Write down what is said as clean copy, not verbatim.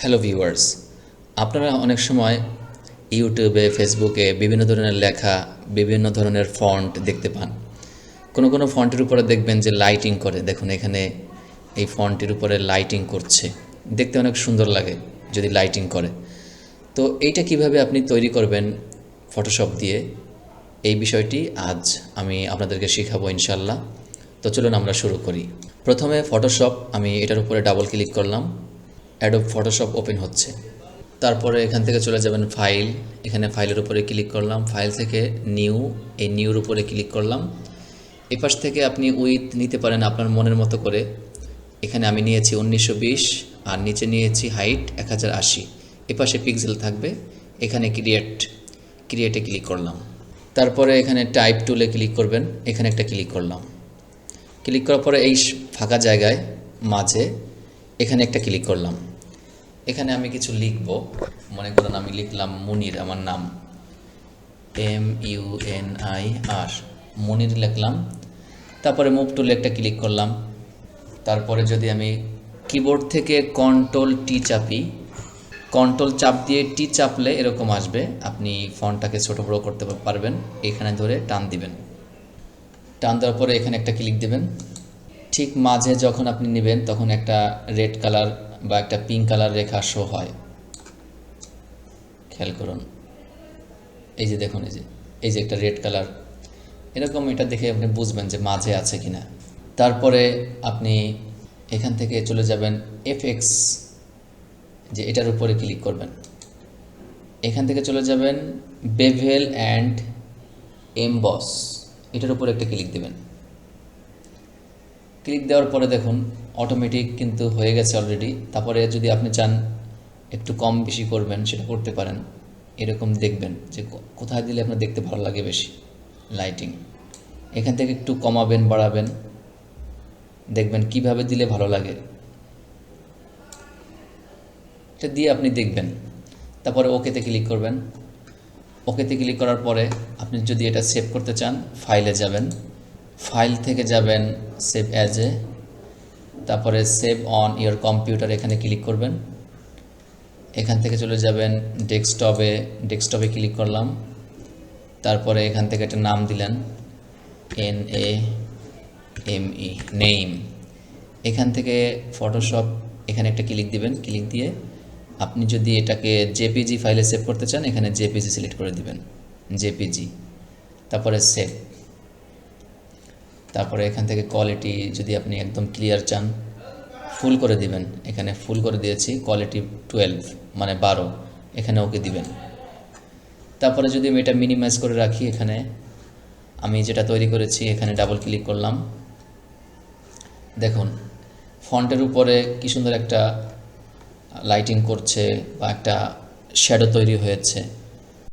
Hello viewers, আপনারা অনেক সময় ইউটিউবে ফেসবুকে বিভিন্ন ধরনের লেখা, বিভিন্ন ধরনের ফন্ট দেখতে পান। কোনো কোনো ফন্টের উপরে দেখবেন যে লাইটিং করে। দেখুন এখানে এই ফন্টের উপরে লাইটিং করছে, দেখতে অনেক সুন্দর লাগে যদি লাইটিং করে। তো এইটা কিভাবে আপনি তৈরি করবেন ফটোশপ দিয়ে, এই বিষয়টি আজ আমি আপনাদেরকে শেখাবো ইনশাল্লাহ। তো চলুন আমরা শুরু করি। প্রথমে ফটোশপ, আমি এটার উপরে ডাবল ক্লিক করলাম, অ্যাডোব ফটোশপ ওপেন হচ্ছে। তারপরে এখান থেকে চলে যাবেন ফাইল, এখানে ফাইলের উপরে ক্লিক করলাম, ফাইল থেকে নিউ, এই নিউর উপরে ক্লিক করলাম। এই পাশ থেকে আপনি উইথ নিতে পারেন আপনার মনের মতো করে। এখানে আমি নিয়েছি 1920 আর নিচে নিয়েছি হাইট 1080। এপাশে পিক্সেল থাকবে, এখানে ক্রিয়েটে ক্লিক করলাম। তারপরে এখানে টাইপ টুলে ক্লিক করবেন, এখানে একটা ক্লিক করলাম। ক্লিক করার পরে এই ফাঁকা জায়গায় মাঝে এখানে একটা ক্লিক করলাম। এখানে আমি কিছু লিখব, মনে করেন আমি লিখলাম মুনির, আমার নাম MUNIR, মুনির লিখলাম। তারপরে মুভ টুলে একটা ক্লিক করলাম। তারপরে যদি আমি কিবোর্ড থেকে কন্ট্রোল টি চাপি, কন্ট্রোল চাপ দিয়ে টি চাপলে এরকম আসবে, আপনি ফন্টটাকে ছোটো বড়ো করতে পারবেন। এখানে ধরে টান দিবেন, টান দেওয়ার পরে এখানে একটা ক্লিক দিবেন। ঠিক মাঝে যখন আপনি নেবেন তখন একটা রেড কালার বা একটা পিঙ্ক কালার রেখা শো হয়, খেয়াল করুন। এই যে দেখুন, এই যে একটা রেড কালার, এরকম এটা দেখে আপনি বুঝবেন যে মাঝে আছে কিনা। তারপরে আপনি এখান থেকে চলে যাবেন এফএক্স, যে এটার উপরে ক্লিক করবেন। এখান থেকে চলে যাবেন বেভেল অ্যান্ড এমবস, এটার উপরে একটা ক্লিক দেবেন। ক্লিক দেওয়ার পরে দেখুন অটোমেটিক কিন্তু হয়ে গেছে অলরেডি। তারপরে যদি আপনি চান একটু কম বেশি করবেন, সেটা করতে পারেন। এরকম দেখবেন যে কোথায় দিলে আপনার দেখতে ভালো লাগে বেশি লাইটিং। এখান থেকে একটু কমাবেন বাড়াবেন, দেখবেন কিভাবে দিলে ভালো লাগে, এটা দিয়ে আপনি দেখবেন। তারপরে ওকেতে ক্লিক করবেন। ওকেতে ক্লিক করার পরে আপনি যদি এটা সেভ করতে চান, ফাইলে যাবেন, ফাইল থেকে যাবেন সেভ অ্যাজ এ, তারপরে সেভ অন ইয়োর কম্পিউটার, এখানে ক্লিক করবেন। এখান থেকে চলে যাবেন ডেস্কটপে ক্লিক করলাম। তারপরে এখান থেকে একটা নাম দিলেন NAME, নেইম। এখান থেকে ফটোশপ, এখানে একটা ক্লিক দিবেন। ক্লিক দিয়ে আপনি যদি এটাকে জেপিজি ফাইলে সেভ করতে চান, এখানে জেপিজি সিলেক্ট করে দিবেন, জেপিজি। তারপরে সেভ। তারপরে এখান থেকে কোয়ালিটি যদি আপনি একদম ক্লিয়ার চান, ফুল করে দিবেন। এখানে ফুল করে দিয়েছি, কোয়ালিটি 12 মানে 12, এখানে ওকে দিবেন। তারপরে যদি আমি এটা মিনিমাইজ করে রাখি, এখানে আমি যেটা তৈরি করেছি এখানে ডাবল ক্লিক করলাম। দেখুন ফন্টের উপরে কি সুন্দর একটা লাইটিং করছে বা একটা শ্যাডো তৈরি হয়েছে।